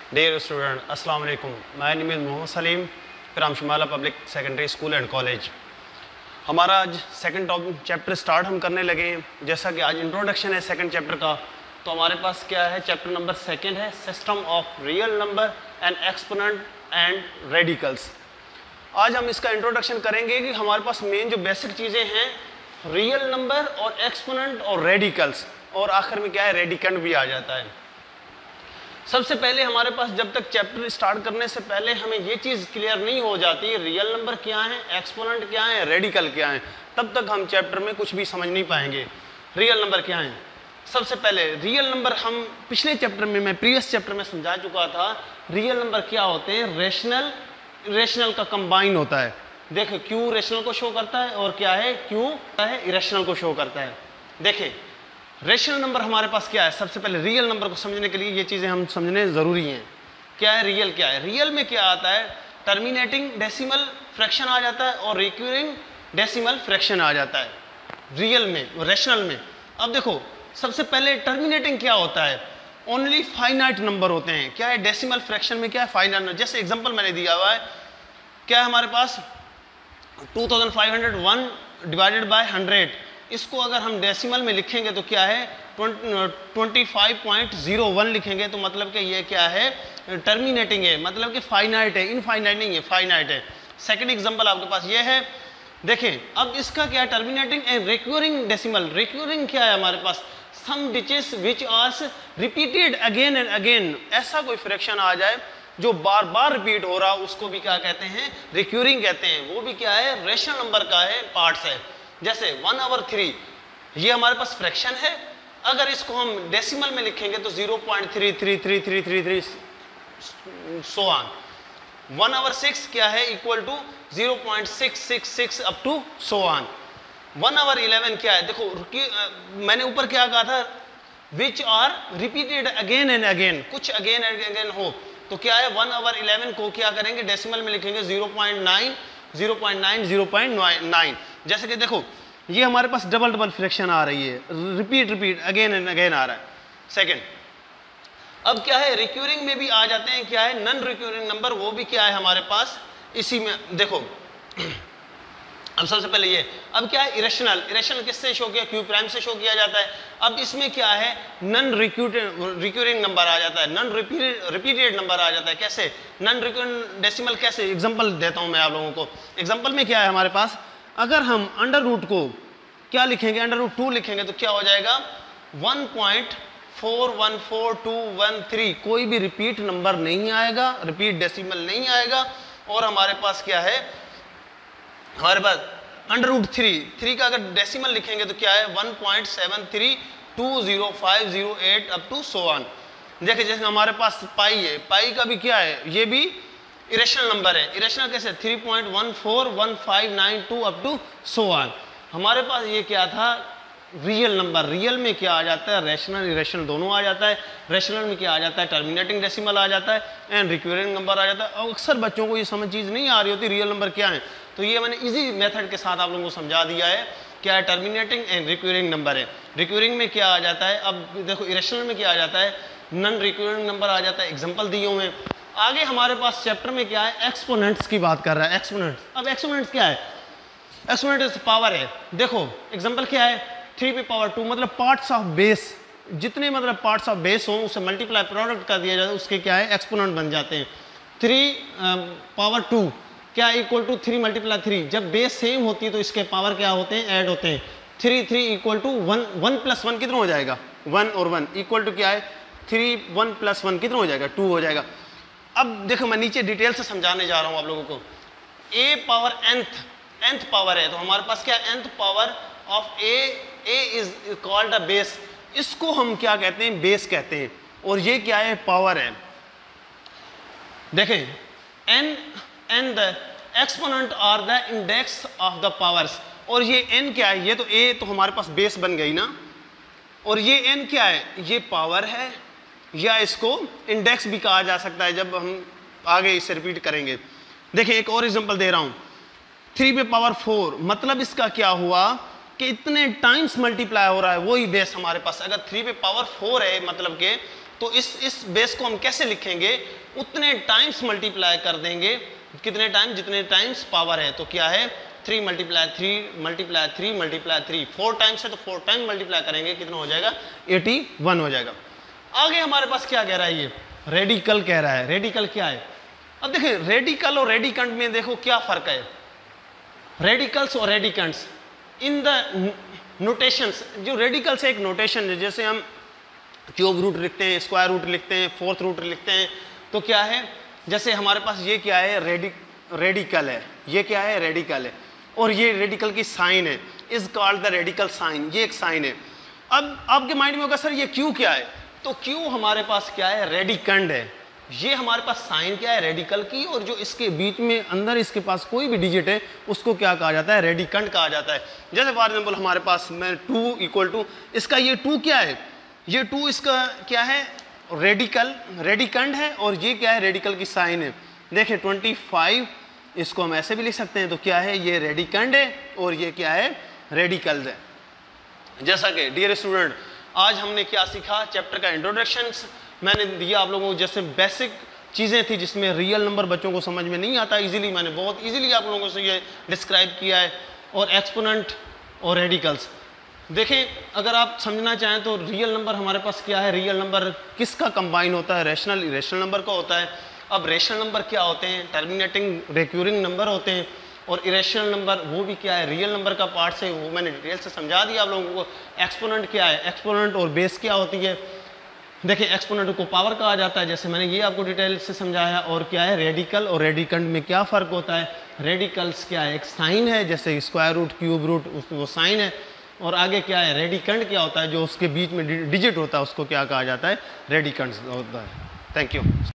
Dear student, अस्सलाम वालेकुम। My name is Mohammad Salim from Shimala public secondary school and college. हमारा आज सेकंड चैप्टर स्टार्ट हम करने लगे हैं। जैसा कि आज इंट्रोडक्शन है सेकंड चैप्टर का, तो हमारे पास क्या है, चैप्टर नंबर सेकंड है system of real number and exponent and radicals. आज हम इसका इंट्रोडक्शन करेंगे कि हमारे पास मेन जो बेसिक चीज़ें हैं रियल नंबर और एक्सपोनेंट और रेडिकल्स, और आखिर में क्या है रेडिकेंड भी आ जाता है। सबसे पहले हमारे पास जब तक चैप्टर स्टार्ट करने से पहले हमें ये चीज़ क्लियर नहीं हो जाती रियल नंबर क्या है, एक्सपोनेंट क्या है, रेडिकल क्या है, तब तक हम चैप्टर में कुछ भी समझ नहीं पाएंगे। रियल नंबर क्या है, सबसे पहले रियल नंबर हम पिछले चैप्टर में, मैं प्रीवियस चैप्टर में समझा चुका था। रियल नंबर क्या होते हैं, रेशनल का कंबाइन होता है। देखो क्यू रेशनल को शो करता है और क्या है, क्यू है इरेशनल को शो करता है। देखिए रेशनल नंबर हमारे पास क्या है, सबसे पहले रियल नंबर को समझने के लिए ये चीज़ें हम समझने ज़रूरी हैं। क्या है रियल, क्या है रियल में क्या आता है, टर्मिनेटिंग डेसिमल फ्रैक्शन आ जाता है और रिक्यूरिंग डेसिमल फ्रैक्शन आ जाता है रियल में, रेशनल में। अब देखो सबसे पहले टर्मिनेटिंग क्या होता है, ओनली फाइनाइट नंबर होते हैं। क्या है डेसिमल फ्रैक्शन में क्या है, फाइनाइट नंबर। जैसे एग्जांपल मैंने दिया हुआ है, क्या है हमारे पास 2501 डिवाइडेड बाय 100, इसको अगर हम डेसिमल में लिखेंगे तो क्या है 25.01 लिखेंगे, तो मतलब कि ये क्या है टर्मिनेटिंग है, मतलब कि फाइनाइट है, इनफाइनाइट नहीं है, फाइनाइट है। सेकंड एग्जांपल आपके पास ये है, देखें अब इसका क्या है terminating and recurring decimal. Recurring क्या है हमारे पास, some digits which are repeated again and again, ऐसा कोई फ्रैक्शन आ जाए जो बार बार रिपीट हो रहा, उसको भी क्या कहते हैं, रिक्यूरिंग कहते हैं। वो भी क्या है रेशनल नंबर का है, पार्ट्स है। जैसे 1/3 ये हमारे पास फ्रैक्शन है, अगर इसको हम डेसिमल में लिखेंगे तो 0.33333 सो ऑन। 1/6 क्या है, equal to 0.666 up to so on. 1/11 क्या है, देखो मैंने ऊपर क्या कहा था, which are repeated again and again, कुछ अगेन एंड अगेन हो, तो क्या है 1/11 को क्या करेंगे डेसिमल में लिखेंगे 0.9 0.9। जैसे कि देखो ये हमारे पास डबल फ्रैक्शन आ रही है, रिपीट अगेन एंड अगेन आ रहा है। सेकंड, अब क्या है रिक्यूरिंग में भी आ जाते हैं, क्या है नॉन रिक्यूरिंग नंबर, वो भी क्या है हमारे पास इसी में। देखो अब सबसे पहले ये, अब क्या है इरेशनल किससे शो किया, क्यू प्राइम से शो किया जाता है। अब इसमें क्या है नॉन रिक्यूरिंग नंबर आ जाता है, नॉन रिपीटेड नंबर आ जाता है। कैसे नॉन रिक्यूरिंग डेसिमल, कैसे एग्जांपल देता हूं मैं आप लोगों को। एग्जांपल में क्या है हमारे पास, अगर हम अंडर रूट को क्या लिखेंगे, अंडर रूट 2 लिखेंगे तो क्या हो जाएगा 1.414213, कोई भी रिपीट नंबर नहीं आएगा, रिपीट डेसिमल नहीं आएगा। और हमारे पास क्या है, हमारे पास अंडर रूट 3 का अगर डेसिमल लिखेंगे तो क्या है 1.73205008 अप टू सो ऑन। देखिए जैसे हमारे पास पाई है, पाई का भी क्या है, ये भी इरेशनल नंबर है। इरेशनल कैसे 3.141592 अप टू सो ऑन। हमारे पास ये क्या था रियल नंबर। रियल में क्या आ जाता है, रेशनल इरेशनल दोनों आ जाता है। रेशनल में क्या आ जाता है, टर्मिनेटिंग डेसिमल आ जाता है एंड रिक्यूरिंग नंबर आ जाता है। और अक्सर बच्चों को ये समझ चीज़ नहीं आ रही होती रियल नंबर क्या है, तो ये मैंने इजी मेथड के साथ आप लोगों को समझा दिया है। क्या है टर्मिनेटिंग एंड रिक्यूरिंग नंबर है। रिक्यूरिंग में क्या आ जाता है, अब देखो इरेशनल में क्या आ जाता है, नॉन रिक्यूरिंग नंबर आ जाता है। एग्जाम्पल दिए हुए हैं। आगे हमारे पास चैप्टर में क्या है, एक्सपोनेंट्स की बात कर रहा है। एक्सपोनेंट्स, अब एक्सपोनेंट्स क्या है, एक्सपोनेंट्स पावर है। देखो एग्जाम्पल क्या है 3p/2, मतलब पार्ट्स ऑफ बेस, जितने मतलब पार्ट्स ऑफ बेस हों उसे मल्टीप्लाई प्रोडक्ट कर दिया जाता है, उसके क्या है एक्सपोनेंट बन जाते हैं। 3/2 क्या इक्वल टू 3 × 3, जब बेस सेम होती है तो इसके पावर क्या होते हैं, ऐड होते हैं। 3 इक्वल टू 1, 1 + 1 कितना हो जाएगा 1, और 1 इक्वल टू क्या है 3, 1 + 1 कितना हो जाएगा 2 हो जाएगा। अब देखो मैं नीचे डिटेल से समझाने जा रहा हूँ आप लोगों को। a पावर nth पावर है, तो हमारे पास क्या nth power of a is called a base, इसको हम क्या कहते हैं, बेस कहते हैं। और ये क्या है, पावर है। देखें n and the exponent are the index of the powers. और ये n क्या है, ये तो a तो हमारे पास बेस बन गई ना, और ये n क्या है, ये पावर है, या इसको इंडेक्स भी कहा जा सकता है जब हम आगे इसे रिपीट करेंगे। देखिए एक और एग्जांपल दे रहा हूं, 3p/4, मतलब इसका क्या हुआ कि इतने टाइम्स मल्टीप्लाई हो रहा है, वही बेस हमारे पास। अगर 3p/4 है मतलब के तो इस बेस को हम कैसे लिखेंगे, उतने टाइम्स मल्टीप्लाई कर देंगे, कितने टाइम, जितने टाइम्स पावर है। तो क्या है 3 मल्टीप्लाई 3 मल्टीप्लाई 3 मल्टीप्लाई 3, 4 टाइम्स है तो 4 टाइम मल्टीप्लाई करेंगे, कितना हो जाएगा 81 हो जाएगा। आगे हमारे पास क्या कह रहा है, ये रेडिकल कह रहा है। रेडिकल क्या है, अब देखिए रेडिकल और रेडिकंट में देखो क्या फर्क है। रेडिकल्स और रेडिकंट्स इन द नोटेशंस, जो रेडिकल्स एक नोटेशन है, जैसे हम क्यूब रूट लिखते हैं, स्क्वायर रूट लिखते हैं, फोर्थ रूट लिखते हैं, तो क्या है, जैसे हमारे पास ये क्या है रेडिकल है, ये क्या है रेडिकल है, और ये रेडिकल की साइन है, is called the radical sign, ये एक साइन है। अब आपके माइंड में होगा सर ये क्यू क्या है, तो क्यू हमारे पास क्या है रेडिकंड है, ये हमारे पास साइन क्या है रेडिकल की, और जो इसके बीच में अंदर इसके पास कोई भी डिजिट है उसको क्या कहा जाता है, रेडिकंड कहा जाता है। जैसे फॉर एग्जाम्पल हमारे पास में 2 इक्वल टू, इसका ये 2 क्या है, ये 2 इसका क्या है रेडिकंड है, और ये क्या है रेडिकल की साइन है। देखिए 25 इसको हम ऐसे भी लिख सकते हैं, तो क्या है ये रेडिकंड है और ये क्या है रेडिकल है। जैसा कि डियर स्टूडेंट आज हमने क्या सीखा, चैप्टर का इंट्रोडक्शन मैंने दिया आप लोगों को, जैसे बेसिक चीज़ें थी जिसमें रियल नंबर बच्चों को समझ में नहीं आता, इजीली मैंने बहुत इजीली आप लोगों से ये डिस्क्राइब किया है, और एक्सपोनेंट और रेडिकल्स। देखें अगर आप समझना चाहें तो रियल नंबर हमारे पास क्या है, रियल नंबर किसका कंबाइन होता है, रैशनल इरेशनल नंबर का होता है। अब रेशनल नंबर क्या होते हैं, टर्मिनेटिंग रिक्यूरिंग नंबर होते हैं, और इरेशनल नंबर वो भी क्या है रियल नंबर का पार्ट से, वो मैंने डिटेल से समझा दिया आप लोगों को। एक्सपोनेंट क्या है, एक्सपोनेंट और बेस क्या होती है, देखिए एक्सपोनेंट को पावर कहा जाता है, जैसे मैंने ये आपको डिटेल से समझाया। और क्या है रेडिकल और रेडिकंड में क्या फ़र्क होता है, रेडिकल्स क्या है एक साइन है, जैसे स्क्वायर रूट क्यूब रूट वो साइन है, और आगे क्या है रेडिकंड क्या होता है, जो उसके बीच में डिजिट होता है उसको क्या कहा जाता है रेडिकंड होता है। Thank you.